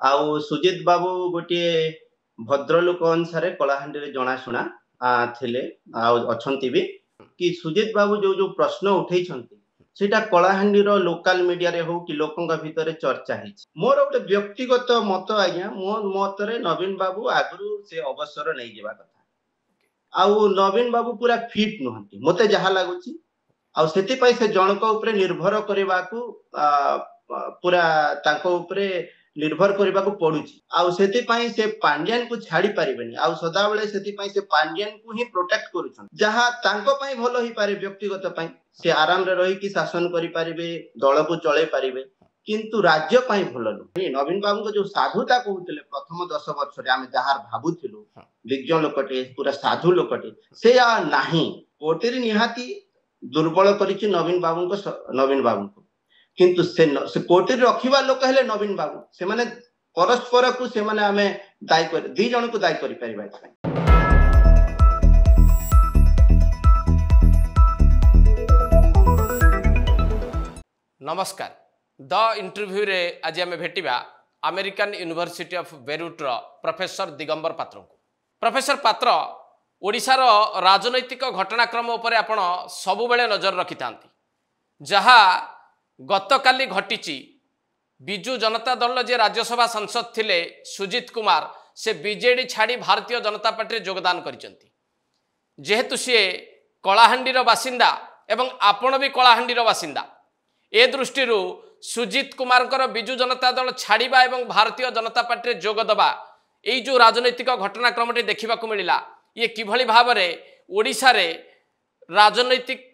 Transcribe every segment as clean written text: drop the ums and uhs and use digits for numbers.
आउ सुजित बाबू गोटे भद्रलोक अनुसार कलाहांडी रे जनाशुना थिले अच्छी भी कि सुजित बाबू जो जो प्रश्न उठे सेटा कलाहांडी रो लोकल मीडिया रे हो कि लोकों भितर चर्चा है मोर गोटे व्यक्तिगत मत आज्ञा मो मत रे नवीन बाबू आगु से अवसर नहीं जावा कथा आउ नवीन बाबू पूरा फिट नुहंती मते जहा लागुची आउ सेति पई से जनक ऊपर निर्भर करबा को पूरा ताको ऊपर निर्भर करबा को पड़ुची आउ सेति पई से पांड्यान को छाड़ी परिबेनी आउ सदा बेले सेति पई से पांड्यान को ही प्रोटेक्ट करूछन जहा तांको पई भलो ही पारे व्यक्तिगत पई से आराम रे रही कि शासन करि परिबे दल को चले परिबे किंतु राज्य पई भलो न नवीन बाबू को जो साधुता कहउतले प्रथम 10 वर्ष रे आमे जहार भाबुथिलु विज्ञ लोकटे पूरा साधु लोकटे से आ नाही कोटेरी निहाती दुर्बल करिछि नवीन बाबू को किंतु से कोटेरी रखिबा लोक हेले नवीन बाबू से माने परस्पर को से माने आमे दायी कर दी जन को दायी करि परिबा छै। नमस्कार द इंटरव्यू रे आज आम भेटिबा American University of Beirut professor Digambar Patra को। प्रोफेसर पात्र ओडिशार राजनैतिक घटनाक्रम उपर आपण सबु बेले नजर रखि थांती जहा गतकाली घटिची बिजु जनता दल जे राज्यसभा सांसद थिले सुजित कुमार से बीजेडी छाड़ी भारतीय जनता पार्टी रे योगदान करिसंती जेहेतु सी कलाहांडीर बासिंदा एवं आपण भी कलाहांडीर बासिंदा ए दृष्टि सुजित कुमार बिजु जनता दल छाड़िबा एवं भारतीय जनता पार्टी रे जोग दबा एई जो राजनैतिक घटनाक्रम देखा मिला ये किभली भाव में ओडिशा रे राजनैतिक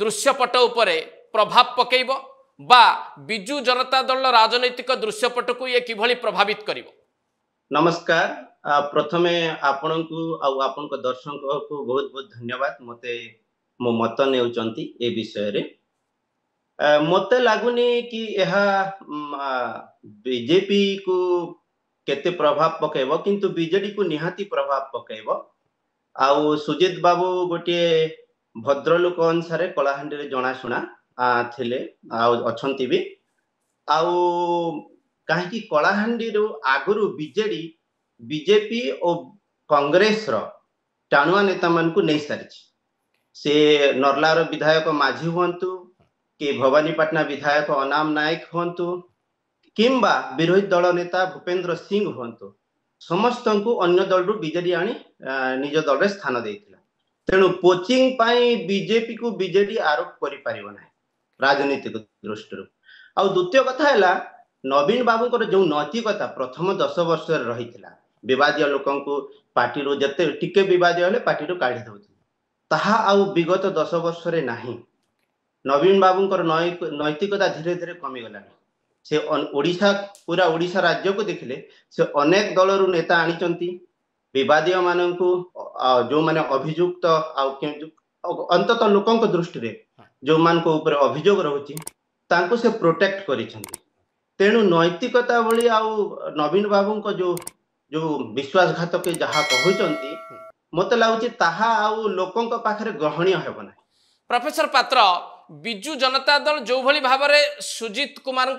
दृश्यपट उपरे प्रभाव पकेइबो बा बिजु जनता दल राजनैतिक दृश्यपट को ये किभली प्रभावित करिवो। नमस्कार प्रथमे आपण को आपण को दर्शक को बहुत बहुत धन्यवाद मते मो मत नेउचंती ए विषय रे मते लागुनी कि यह बीजेपी को केते प्रभाव पकेइबो किंतु बीजेडी को निहाती प्रभाव पकेइबो आउ सुजित बाबू गोटे भद्रलोक अनुसार कलाहांडी रे जनाशुना थिले अच्छी भी आउ कहीं कलाहांडी आगुरु बीजेडी बीजेपी और कांग्रेस रो टाणुआ नेता मान को नहीं सारी से नर्लार विधायक माझी हुंतु कि भवानीपाटना विधायक अनाम नायक हुंतु किंबा विरोधी दल नेता भूपेंद्र सिंह हुंतु समस्त को अन्य दल रु बीजेडी आनी निज दल रे स्थान देइथिला तेणु पोचिंग पाई बीजेपी को बीजेडी आरोप करि परिबो नै राजनीतिक दृष्टि आ द्वितीय कथा है नवीन बाबू को जो नैतिकता प्रथम 10 वर्ष रही विवादीय लोक पार्टी जिते टिके विवादीय हेले पार्टी काढ़ी दउथिले ताहा आउ विगत 10 वर्ष रे नाही नवीन बाबू नैतिकता धीरे धीरे कमी गलानी से ओडिशा पूरा ओडिशा राज्य को देखिले से अनेक दल रु नेता आनिचंती विवादीय माननकु जो माने अभियुक्त अंतत लोकंक दृष्टि रे जो मान को ऊपर अभियोग रहुची तांको से प्रोटेक्ट करिसंती तेणु नैतिकता बली आउ नवीन बाबू को जो जो विश्वासघातक जहा कहउचंती मते लागुची ताहा आउ लोकंक पाखरे ग्रहणीय हेबो नै। प्रोफेसर पात्र बिजु जनता दल जो भली भाव में सुजित कुमार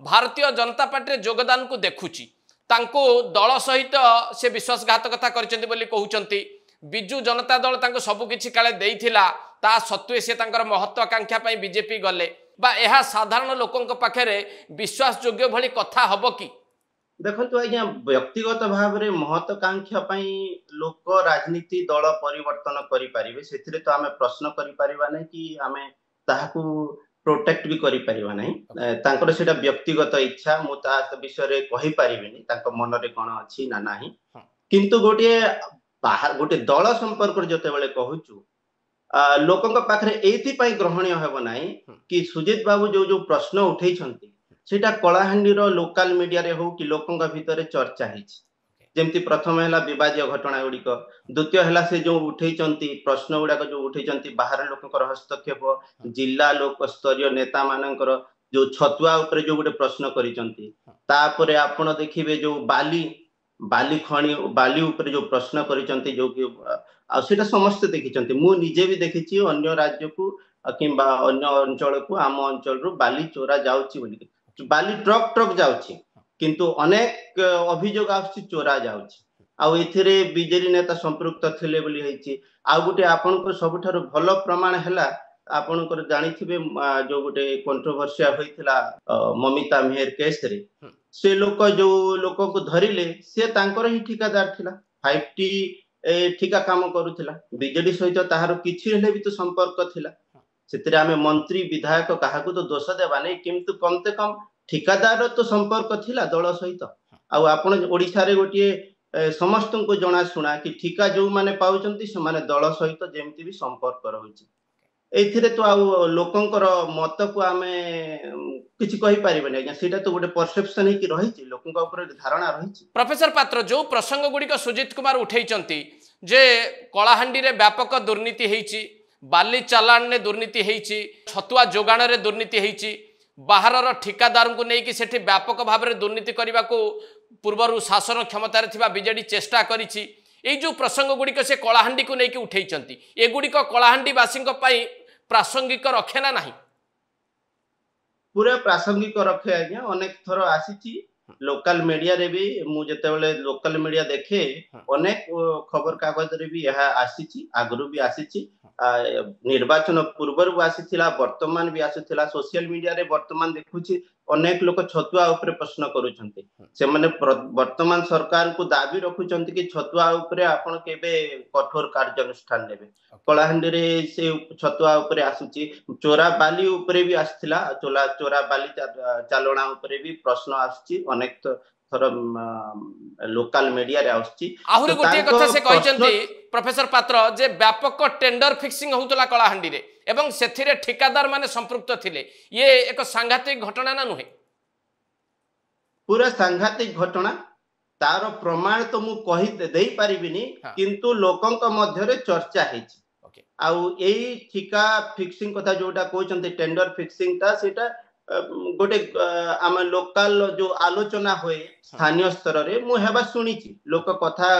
भारतीय जनता पार्टी रे योगदान को देखुची तांको दल सहित से विश्वासघातकता करचंती बोली कहउचंती बिजु जनता दल तांको सब किछि काले देइथिला ता सत्वे से तांकर महत्वाकांक्षा पई बीजेपी गले बा एहा साधारण लोकंक पाखरे विश्वास योग्य भली कथा हबो कि देखंतु आज्ञा व्यक्तिगत भाव रे महत्वाकांक्षा पई लोक राजनीति दल परिवर्तन करि परिबे सेथिरे तो आमे प्रश्न करि परिबा नै कि आमे ताहाकू प्रोटेक्ट भी करि परिबा नै तांकर सेटा व्यक्तिगत इच्छा मु ता विषय रे कहि परिबिनी तांको मन रे कोन अछि ना नाही किंतु गोटे बाहर गोटे दल संपर्क जते बेले कहूचु लोकंक पाखरे एथि पई ग्रहणीय हेबो नाही कि सुजित बाबू जो जो प्रश्न उठै छंती सेटा कलाहांडी रो लोकल मीडिया रे हो कि लोकंक भितर चर्चा हिच जेमती प्रथम हैला विवादीय घटना गुडी को द्वितीय हैला से जो उठै छंती प्रश्न गुडा को जो उठै छंती बाहर लोकंकर हस्तक्षेप जिल्ला लोक स्तरीय नेता मानकर जो छतुआ ऊपर जो गोटे प्रश्न करि छंती तापरे आपण देखिबे जो बाली खणी बाली ऊपर जो प्रश्न करि छंती जो कि आ सेटा समस्त देखि छंती मु निजे भी देखिछि अन्य राज्य को किंबा अन्य अंचल को आम अंचल रु बाली चोरा जाउछि बोली बाली ट्रक जाउछि किंतु अनेक अभियोग आउछि चोरा जाउछि आउ एथिरे बीजेडी नेता संपृक्त थिले बोली हेछि आ गुटे आपनको सबठारु भलो प्रमाण हैला आपनकर जानिथिबे जो गुटे कंट्रोवर्सिया होइथिला ममिता मेहर केस रे से लोक को धरिले से तांकर ही ठिकादार थिला 5T ठिका काम करूथिला बीजेडी सहित ताहार किछि हेले भी तो संपर्क थिला सेतिरे आमे मंत्री विधायक काहाकू तो दोष देबा नै किंतु कम से कम ठिकादार तो संपर्क थिला दल सहित आ आपण ओडिसा रे गोटिए समस्त को जना सुना कि ठिका जो माने पाउचंती से माने दल सहित जेमति भी संपर्क रहउची एथिरे तो आ लोकंकर मत को आमे किछि कहि परिबे नै सेटा तो गोटे परसेप्शन ही कि रहिछि लोकंक ऊपर धारणा रहिछि। प्रोफेसर पात्र जो प्रसंग गुड़िक सुजित कुमार उठैचंती जे कलाहांडी रे व्यापक दुर्नीति हेछि बाली चालान ने दुर्नीति हेछि छतुआ जोगाण रे दुर्नीति हेछि बाहरर ठिकादार को लेकिन सेठी व्यापक भाव में दुर्नीति करने को पूर्वर शासन क्षमतार थिबा बीजेडी चेष्टा करिछि ए जो प्रसंग गुड़िक से कलाहांडी को लेकिन उठैचंती एगुड़िक कलाहांडी वासी प्रासंगिक रखे ना नहीं पूरा प्रासंगिक रखे आज्ञा अनेक थर आसीछि लोकल मीडिया रे भी मु जेतेबेले लोकल मीडिया देखे अनेक खबर कागज रे भी यह आसीछि आगरु भी आसीछि निर्वाचन पूर्वर भी आसीथिला वर्तमान भी आसीथिला सोशल मीडिया रे वर्तमान देखुछि अनेक लोक छतुआ ऊपर प्रश्न करूछंती से माने वर्तमान सरकार को दाबी रखुछंती कि छतुआ ऊपर आपण केबे कठोर कार्यानुष्ठान लेबे कलाहांडी रे से छतुआ ऊपर आसुछि चोरा बाली ऊपर भी आस्थिला चोरा बाली चालणा ऊपर भी प्रश्न आसुछि अनेक थर लोकल मीडिया रे आसुछि आहुरी गोटे कथा से कहिसंती प्रोफेसर पात्र जे व्यापक टेंडर फिक्सिंग होउतला कलाहांडी रे एवं सेथिरे ठिकादार माने संपृक्त थिले ये एक सांघातिक घटना ना नुहे पूरा सांघातिक घटना तार प्रमाण तो मु कहि देई परिबिनी किंतु लोकंक मध्य रे चर्चा हेछि आउ एई ठिका फिक्सिंग कथा जोटा कहउचंती टेंडर फिक्सिंग ता सेटा गोटे आम लोकल जो आलोचना होए स्थानीय स्तर रे मु हेबा सुनिछि लोक कथा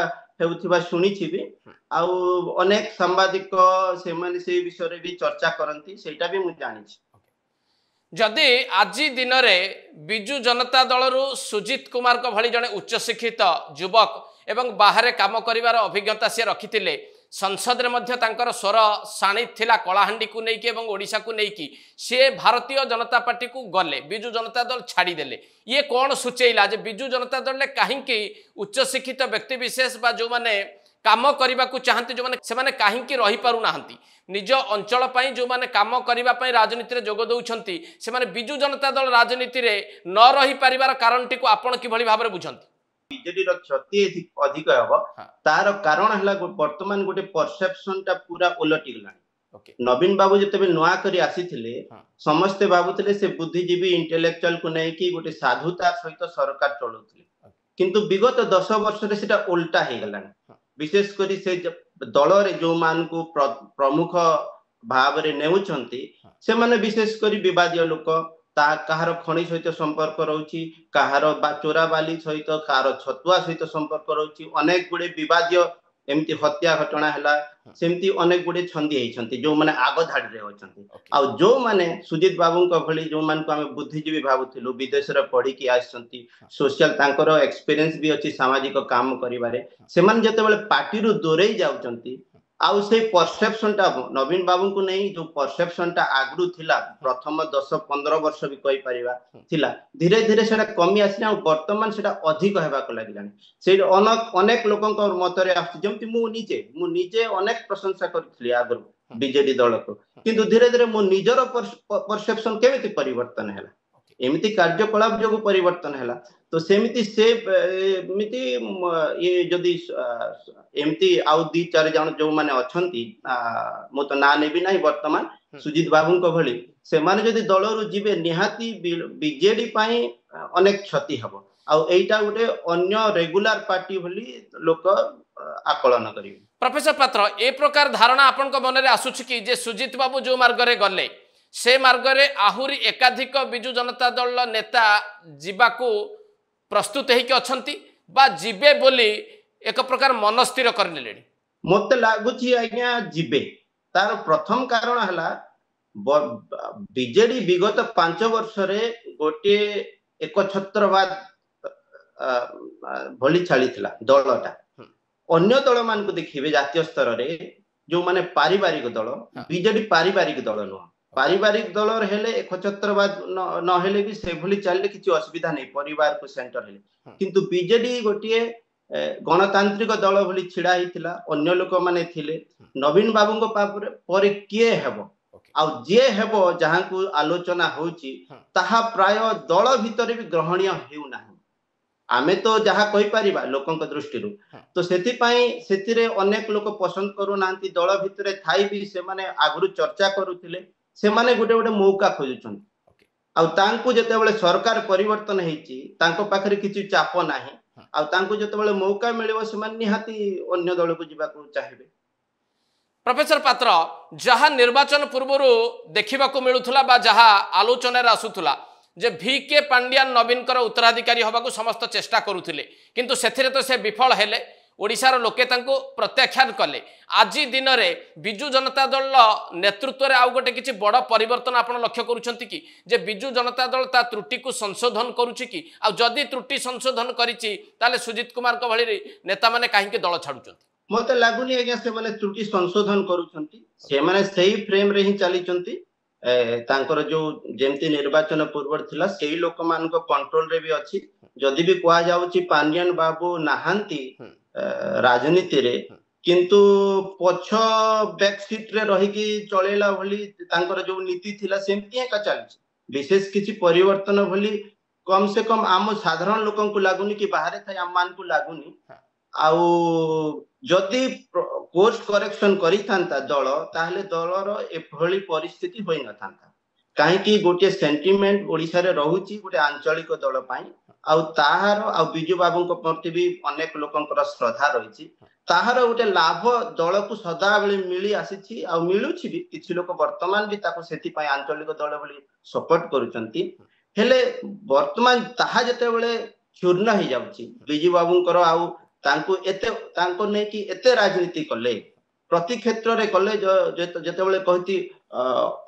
हेउथिबा सुनिछि भी आउ अनेक सांबादिक से माने से विषय रे भी चर्चा करंती सेटा भी मु जानिछि जदि आज दिन में बिजु जनता दल रु सुजित कुमार को भली जने उच्च शिक्षित युवक एवं बाहर काम करिवार अभिज्ञता से रखिथिले संसद रे मध्य तांकर स्वर साणी थिला कलाहांडी को नेकी एवं ओडिशा को नेकी से भारतीय जनता पार्टी को गले बिजु जनता दल छाड़ी देले ये कौन सूचेइला जे बिजु जनता दल ले काहेकि उच्च शिक्षित व्यक्ति विशेष बा जो माने काम करने को चाहती जो माने कहीं रही पारु नाहंती निज अंचल पई जो माने काम करबा पई राजनीति रे जोग दउछंती से माने बिजु जनता दल राजनीति रे न रही परिवार कारणटी को आपण किभली भाबरे बुझंती बीजेडी रो क्षति अधिक हबो तार कारण हला वर्तमान गोटे परसेप्शन टा पूरा उलटी गलानी नवीन बाबू जतबे नुआ करी आसीथिले समस्त बाबूथिले से बुद्धिजीवी इंटेलेक्चुअल को नै कि गोटे साधुता सहित सरकार चलौथिले किंतु विगत 10 वर्ष रे सेटा उल्टा हे गलानी विशेष करी से दल रे जो मान को प्रमुख भाव रे नेउछंती से माने विशेष करी विवादीय लोक ता कहार खणी सहित संपर्क रहउची कहार चोरा बाली सहित कहार छतुआ सहित संपर्क रहउची अनेक गुडे विवादीय एमती हत्या घटना हला सेमती अनेक गुडे छंदी हेछंती जो माने आगो धाडी रे होछंती आ जो माने सुजित बाबू को भली जो मान को हम बुद्धिजीवी भाबुथिलु विदेश रे पढी की आछंती सोशल तांकर एक्सपीरियंस भी अछि सामाजिक काम करिवारे से मान जते बेले पार्टी रु दोरेई जाउचंती आउ से परसेप्शन टा नवीन बाबू को नहीं जो परसेप्शन टा आगरु थिला प्रथम 10-15 वर्ष भी कहि परिबा थिला धीरे धीरे सेटा कमी आसिना वर्तमान सेटा अधिक हेबा को लागिलानी से अनेक लोकन को मत रे आछि जेमति मु निजे अनेक प्रशंसा करथली आगरु बीजेडी दल को किंतु धीरे धीरे मु निजर परसेप्शन केमिति परिवर्तन हैला एमिति कार्यकलाप जो परिवर्तन हैला तो सेमिति से मिति ये जदी एमती आउ 2-4 जन जो माने अछंती मो तो ना नेबी नाही वर्तमान सुजित बाबू को भली से माने जदी दल रु जिबे निहाती बीजेडी पई अनेक क्षति हबो आउ एटा गुटे अन्य रेगुलर पार्टी भली लोक आकलन करिवे। प्रोफेसर पात्र ए प्रकार धारणा आपन को मन रे आसुछि कि जे सुजित बाबू जो मार्ग रे गले से मार्ग रे आहुरी एकाधिक बिजु जनता दल नेता जीवाकू प्रस्तुत हेकि अछंती बा जीवे बोली एक प्रकार मनस्थिर कर लेलेनी मते लागुची आज्ञा जीवे तार प्रथम कारण हला बीजेडी विगत 5 वर्ष रे गोटे एकछत्रवाद भली छाड़ीला दलटा अन्य दल मान देखिए जातीय स्तर में जो माने पारिवारिक दल बीजेडी पारिवारिक दल नुह पारिवारिक दल हेले एकछत्रवाद न हेले भी से भली चलले किसी असुविधा नहीं परिवार को सेंटर हेले किंतु बीजेडी गोटे गणतांत्रिक दल भली छिड़ा हिथिला अन्य लोक माने थिले नवीन बाबू पर किए हेबो आ जे हेबो जहां को आलोचना होची ताहा प्राय दल भितर भी ग्रहणीय हेउ नाही आमे तो जहाँ कहि परिबा लोकंक दृष्टि तो सेति पई सेतिरे अनेक लोक पसंद करू नांती दल भितरे थाई भी से माने आगरु चर्चा करूथिले से माने गोटे गोटे मौका खोजुछन आ तांको जेतेबेले सरकार परिवर्तन हेची तांको पाखरे किछि चाप नाही आ तांको जेतेबेले मौका मिलिबो से माने निहाती अन्य दल को जिबा को चाहेबे प्रोफेसर पात्र जहाँ निर्वाचन पूर्व देखा मिलूला बा जहाँ आलोचन आसूला जे VK पांड्यान नवीनकर उत्तराधिकारी हवा समस्त चेष्टा करुले किंतु सेथिरे तो से विफल हेले ओडिशार लोके तांको प्रत्याख्यान कले आज दिन में बिजु जनता दल नेतृत्व में आउ गोटे किसी बड़ परिवर्तन आप लक्ष्य करुछंती कि जे बिजु जनता दल ता त्रुटि को संशोधन करुछि कि आ जदि त्रुटि संशोधन करिछि ताले सुजित कुमार को भली नेता माने काहे दल छाडुछंती मते लागुनी आज्ञा से माने त्रुटि संशोधन करुछंती से माने सही फ्रेम रे ही चलीचंती तांकर जो जेमती निर्वाचन पूर्व थिला सेही लोक मान को कंट्रोल रे भी अछि जदि भी कुआ जाउची पांड्यान बाबू नाहांती राजनीति रे किंतु पछ बैक सीट रे रही की चलेला भली तांकर जो नीति थिला सेमती का चलछि विशेष किछि परिवर्तन भली कम से कम आम साधारण लोकन को लागुनी कि बाहर थाई आम मान को लागुनी आउ जदि कोर्स करेक्शन करिथांता दल ताहले दलर एभली परिस्थिति होई नथांता काहे कि गोटे सेंटिमेंट ओडिसा रे रहूची गोटे आंचलिक दल पई आउ ताहार आउ बिजू बाबू को प्रति भी अनेक लोकंकर श्रद्धा रहिछि ताहार गोटे लाभ दल को सदा बेले मिली आसीछि आउ मिलुछि भी किछि लोक वर्तमान भी ताको सेति पई आंचलिक दल भली सपोर्ट करूचंती हेले वर्तमान ताहा जते बेले चूर्ण हो जाउछि बिजू बाबूंकर आउ तांको एते तांको नै कि एते राजनीति कले प्रति क्षेत्र रे कले जते बेले कहती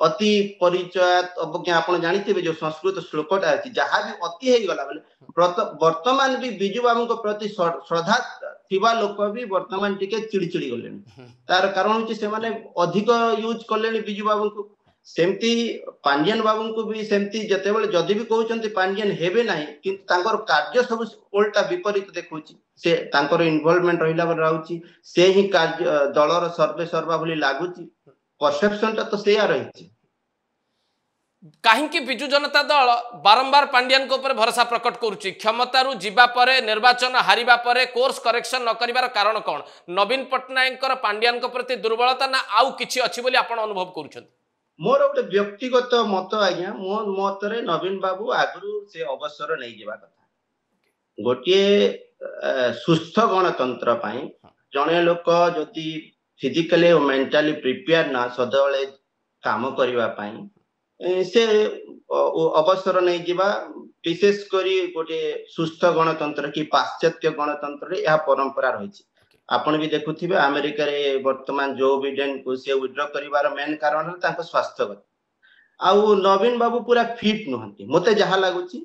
अति परिचय अवज्ञा आपण जानिथिबे जो संस्कृत श्लोकटा अछि जहा भी अति हे गला बेले वर्तमान भी बिजू बाबू को प्रति श्रद्धा थिबा लोक भी वर्तमान टिके चिड़चिड़ी गलेनी तार कारण होची से माने अधिक यूज करलेनी बिजू बाबू को सेमती पांड्यान बाबू को भी सेमती जते बेले जदि भी कहउचंती पांड्यान हेबे नाही किंतु तांकर कार्य सब उल्टा विपरीत देखउची से तांकर इन्वॉल्वमेंट रहिला बर राउची से ही कार्य दलर सर्वे सर्वा भली लागुची परसेप्शन ता तो सेया रहिची कहीं बिजु जनता दल बारंबार पांड्यान को ऊपर भरोसा प्रकट करुच्ची क्षमतारू जीवा परे निर्वाचन हारिबा परे कोर्स करेक्शन न करिवार कारण कौन नवीन पट्टनायक पांड्यान को प्रति दुर्बलता ना आउ किछि अछि बोली आपण अनुभव करूछन मोर गोटे व्यक्तिगत मत आज्ञा मो मत रे नवीन बाबू आगु से अवसर नहीं जेबा कथा गोटे सुस्थ गणतंत्र पाई जने लोक जदि फिजिकली और मेंटली प्रिपेयर ना सदाबले काम करबा पाई से अवसर नहीं जीवा विशेष करी गोटे सुस्थ गणतंत्र की पाश्चात्य गणतंत्र रे यह परंपरा रही आपण भी देखुथिबे अमेरिका रे वर्तमान जो बिडेन को से विड्रॉ करिवार मेन कारण है तांको स्वास्थ्यगत आउ नवीन बाबू पूरा फिट नहंती मते जहा लागुची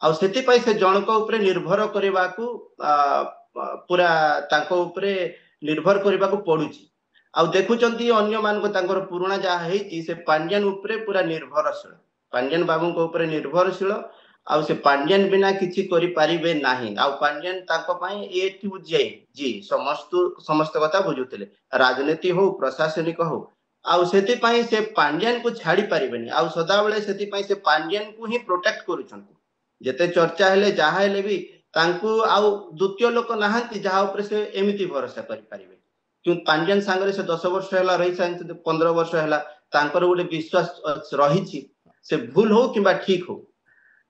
आउ सेति पई से जनक ऊपर निर्भर करबा को पूरा तांको ऊपर निर्भर करबा को पडुची आउ देखुचंती अन्य मान को तांकर पुराना जा हेची से पांड्यान ऊपर पूरा निर्भरशील पांड्यान बाबू को ऊपर निर्भरशील आउ से पांड्यान बिना किछि करि परिबे नाही आउ पांड्यान ताको पई ए टू जी समस्त कथा बुझुतले राजनीति हो प्रशासनिक हो आउ सेति पई से पांड्यान को छाड़ी परिबेनी आउ सदा बेले सेति पई से पांड्यान को ही प्रोटेक्ट करूछंती जते चर्चा हेले जहा हेले भी तांको आउ द्वितीय लोक नाहंती जहा ऊपर से एमिति भरोसा करि परिबे क्यों पांड्यान सांगरे से 10 वर्ष हैला रही साइंस 15 वर्ष हैला तांकर गोटे विश्वास रही से भूल हो किबा ठीक हो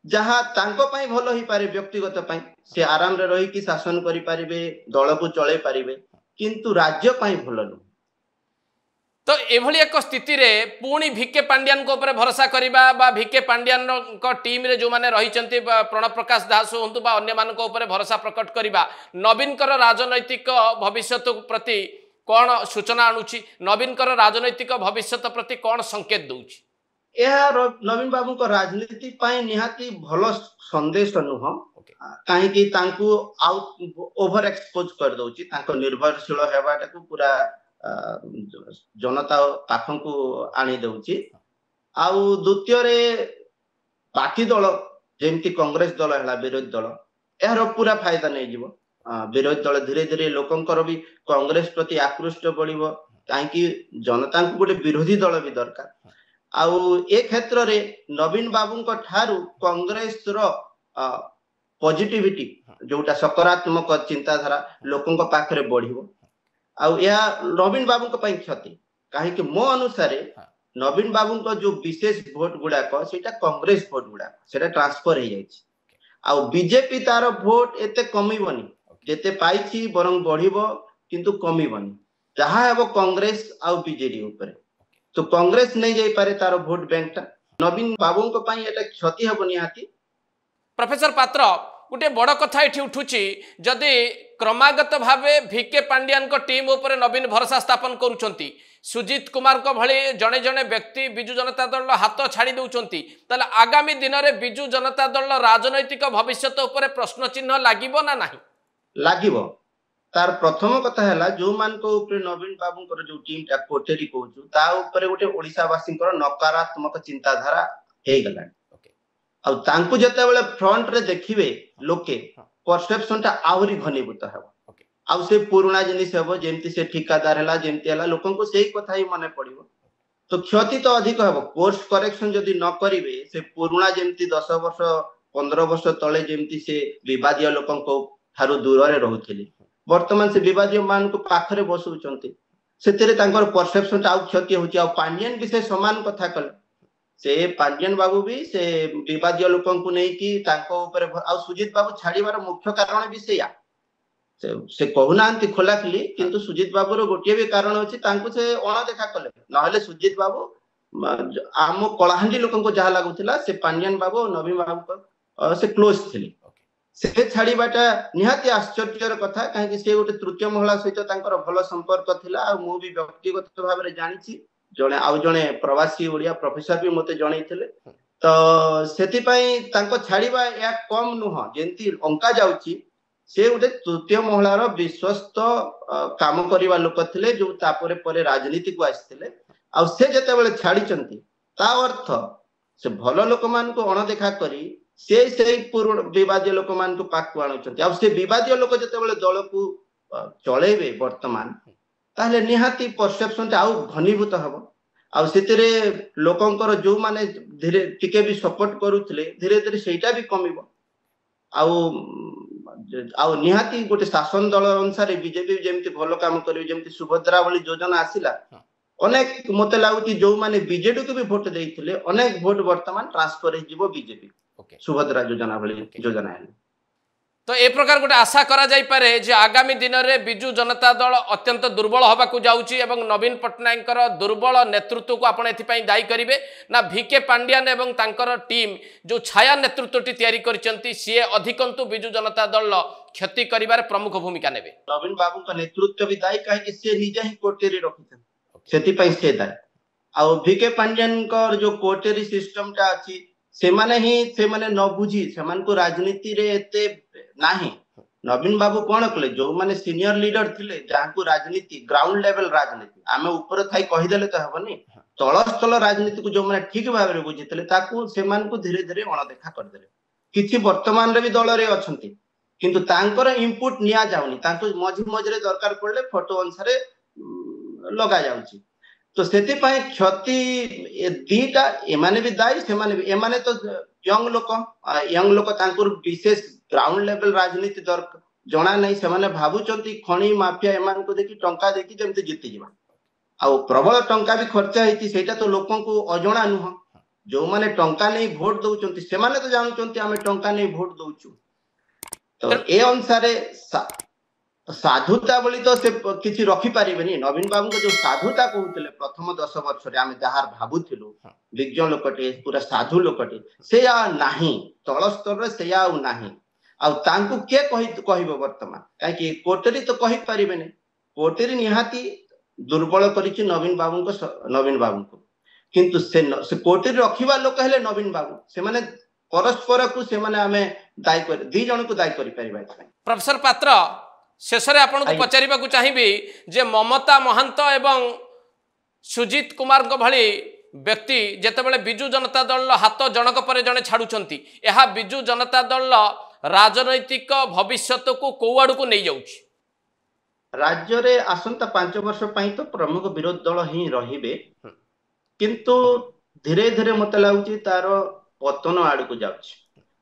जहाँ तांको पाई भलो ही पारे व्यक्तिगत पाई से आराम रे रही कि शासन करि पारिबे दल को चले पारिबे किंतु राज्य पाई भलो न तो एभली एक स्थिति रे पुणी VK पांड्यान को ऊपर भरोसा करिबा बा VK पांड्यान को टीम रे जो माने रहिचंती प्रणव प्रकाश दास होंतु बा अन्य मान को ऊपर भरोसा प्रकट करिबा नवीन कर राजनैतिक भविष्यत प्रति कौन सूचना आणुची नवीन कर राजनैतिक भविष्यत प्रति कौन संकेत दउची नवीन बाबू को राजनीति पाई निहाती भलो संदेश नुह ओके कहीं ओभर एक्सपोज कर दउची तांको निर्भरशील हेबाटा को पूरा जनता पाखन को आनी दउची आउ द्वितीय रे बाकी दल जेमती कांग्रेस दल है विरोधी दल यार पूरा फायदा नहीं जीव विरोधी दल धीरे धीरे लोकंकर भी कांग्रेस प्रति आकृष्ट बढ़िबो कहीं जनता को गोटे विरोधी दल भी दरकार आउ ए क्षेत्र रे नवीन बाबू को ठारू कांग्रेस रो पॉजिटिविटी जोटा सकारात्मक चिंताधारा लोकों को पाखरे बढ़िबो आउ या नवीन बाबू को पई क्षति काहे कि मो अनुसार नवीन बाबू को जो विशेष भोट गुड़ाक सेटा कांग्रेस भोट गुड़ाक सेटा ट्रांसफर हो जाइछि आउ बीजेपी तार भोट एते कमिबनी जेते पाइछि बरंग बढ़िबो किंतु कमिबनी जहा हेबो कांग्रेस आउ बीजेडी ऊपर तो कांग्रेस नहीं जाई पारे तार भोट बैंकटा नवीन बाबू को पई एटा क्षति हेबो निहाती प्रोफेसर पात्र गोटे बड़ कथा ये उठुची जदि क्रमागत भावे भिके पांड्यान को टीम ऊपर नवीन भरोसा स्थापन करुचंती सुजीत कुमार को भली जड़े जड़े व्यक्ति बिजु जनता दल हाथ छाड़ी दउचंती ताले आगामी दिन में बिजु जनता दल राजनैतिक भविष्य ऊपर प्रश्न चिन्ह लागिबो ना नाही लागिबो तार प्रथम कथा है जो मान को ऊपर नवीन बाबू को जो टीम टा कोटेरी कहूछु ता ऊपर गोटे ओडिसा वासी नकारात्मक चिंताधारा हे गला आ तांकु जते बेले फ्रंट रे देखिबे लोके परसेप्शन टा आउरी घनीभूत हेबो आ से पुराना जिनिस हेबो जेमति से ठिकादार हला जेमति हला लोकन को सेही कथा ही मने पड़िबो तो क्षति तो अधिक हेबो कोर्स करेक्शन जदी न करिवे से पुराना जेमति 10 वर्ष 15 वर्ष तळे जेमति से विवादीय लोकन को थारु दूर रे रहउथिले वर्तमान से विवादीय मान को पाखरे बसुचंती सेतेरे तांकर परसेप्शन टा आउ क्षति होची आ पांड्यन भी से समान कथा कले से पांड्यन बाबू भी से विवादीय लोकों को नहीं कि तांको ऊपर आ सुजीत बाबू छाड़ीबार मुख्य कारण भी से कहूनांती खोलाखिली किंतु सुजीत बाबू रो गोटे भी कारण होची तांको से अणदेखा कले नहले सुजीत बाबू आम कलाहांडी लोकों को जहा लागुथिला से पांड्यन बाबू नवीन बाबू को से क्लोज थिले से छाड़ीबाटा निहाती आश्चर्यर कथा काहे से गोटे तृतीय महिला सहित तांकर भलो संपर्क थिला आ मु भी व्यक्तिगत भाव रे जानिछि जने आउ जने प्रवासी ओडिया प्रोफेसर भी मते जणैथिले तो सेति पई तांको छाड़ीबा या कम नुह जेंती अंका जाउची से गोटे तृतीय महिला रो विश्वस्त काम करिवा लोक थिले जो तापरे परे राजनीति को आस्थिले आ से जते बेले छाड़ीचंती ता अर्थ से भलो लोक मान को अणदेखा करी से पूर्ण विवादीय लोक मान को पाक को आणुचंती आ से विवादीय लोक जते बेले दल को चलेबे वर्तमान ताहले निहाती परसेप्शन टा आउ घनीभूत हबो आ सेतेरे लोकंकर जो माने धीरे टिके भी सपोर्ट करूथले धीरे धीरे सेटा भी कमिबो आउ निहाती गोटे शासन दल अनुसार बीजेपी जेमति भलो काम करियो जेमति सुभद्रा वाली योजना आसिला अनेक मते लागुती जो माने बीजेडी को भी वोट देइथिले अनेक वोट वर्तमान ट्रांसफर हे जिवो बीजेपी सुभद्रा योजना वाली योजना है तो ए प्रकार गोटे आशा करा जाई पारे जे आगामी दिन में बिजु जनता दल अत्यंत दुर्बल होबाकू जाउची एवं नवीन पट्टनायक दुर्बल नेतृत्व को आपण एथिपाई दायी करिवे ना भिके पांड्यान एवं तांकर टीम जो छाया नेतृत्वटी तैयारी करचंती सी अधिकंतु बिजु जनता दल क्षति करिवार प्रमुख भूमिका नेबे नवीन बाबू का नेतृत्व भी दायी काहे कि से निजे ही कोटेरी रखिथन सेति पई से दायी आ भिके पांड्यान का जो कोटेरी सिस्टम टा अछि से माने न बुझी से मान को राजनीति रे एते नाही नवीन बाबू कोन कले जो माने सीनियर लीडर थिले जहां को राजनीति ग्राउंड लेवल राजनीति आमे ऊपर थाई कहि देले तो हबनी तलस्थल राजनीति को जो माने ठीक भाव रे बुझितले ताकू से मान को धीरे धीरे अणदेखा कर देले किछि वर्तमान रे भी दल रे अछंती किंतु तांकर इनपुट निया जाउनी तांको मझी मझरे दरकार पड़ले फोटो अनुसार लगा जाउची तो सेति पई क्षति ए दीटा एमाने भी दाई से माने भी एमाने तो यंग लोक तांकुर विशेष ग्राउंड लेवल राजनीति दर जणा नहीं से माने भाबुचंती खणी माफिया एमान को देखि टंका देखि जेमते जीति जिबा आ प्रबल टंका भी खर्च हेती सेटा तो लोकन को अजणा नुह जो माने टंका नहीं वोट दउचंती से माने तो जानचंती हमें टंका नहीं वोट दउचु तो ए अनुसार साधुता बोली तो से किछि रखी पारिबेनी नवीन बाबू को जो साधुता कहउतले प्रथम 10 वर्ष रे आमे जहार भाबुथिलु विज्ञ लोकटे पूरा साधु लोकटे से आ नाही तळ स्तर रे से आ नाही आ तांकु के कहिबो वर्तमान काहे कि कोटरी तो कहि पारिबेनी कोटरी निहाती दुर्बल करिछि नवीन बाबू को किंतु से कोर्ट रखिबा लोक हेले नवीन बाबू से माने परस्पर को से माने आमे दायी कर दी जन को दायी करि परिबा। प्रोफेसर पात्र शेष में आपन को पचारिबा को चाहिबी जे ममता महंत एवं सुजीत कुमार भली व्यक्ति जेतेबेले बिजु जनता दल हाथ जनक पर जने छाड़ुचंती एहा बिजु जनता दल राजनैतिक भविष्यत को कोआड़ को नहीं जाउछि। राज्य रे आसंता 5 वर्ष पई तो प्रमुख विरोध दल ही रहिबे किंतु धीरे धीरे मत लागुची तार पतन आड़ को जाउछि।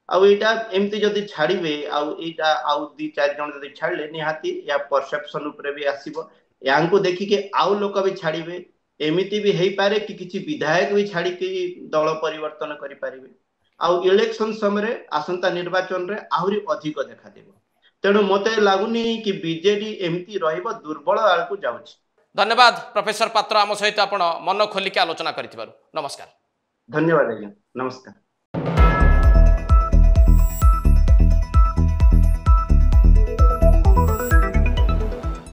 आउ एटा एमती जदी छाड़िबे आउ एटा आउ 2-4 जन जदी छाड़ले निहाती या परसेप्शन ऊपर भी आसीबो यांको देखि के आउ लोक भी छाड़िबे एमिति भी हेई पारे कि किछि विधायक भी छाड़ी के दल परिवर्तन करि पारिबे आउ इलेक्शन समय आसंता निर्वाचन रे आहुरी अधिक देखा देबो। तेणु मते लागुनी कि बीजेडी एमती रहिबो दुर्बल आड़ को जाउछि। धन्यवाद प्रोफेसर पात्र आम सहित आपण मन खोलिक आलोचना करिथिबारु नमस्कार। धन्यवाद आज्ञा नमस्कार।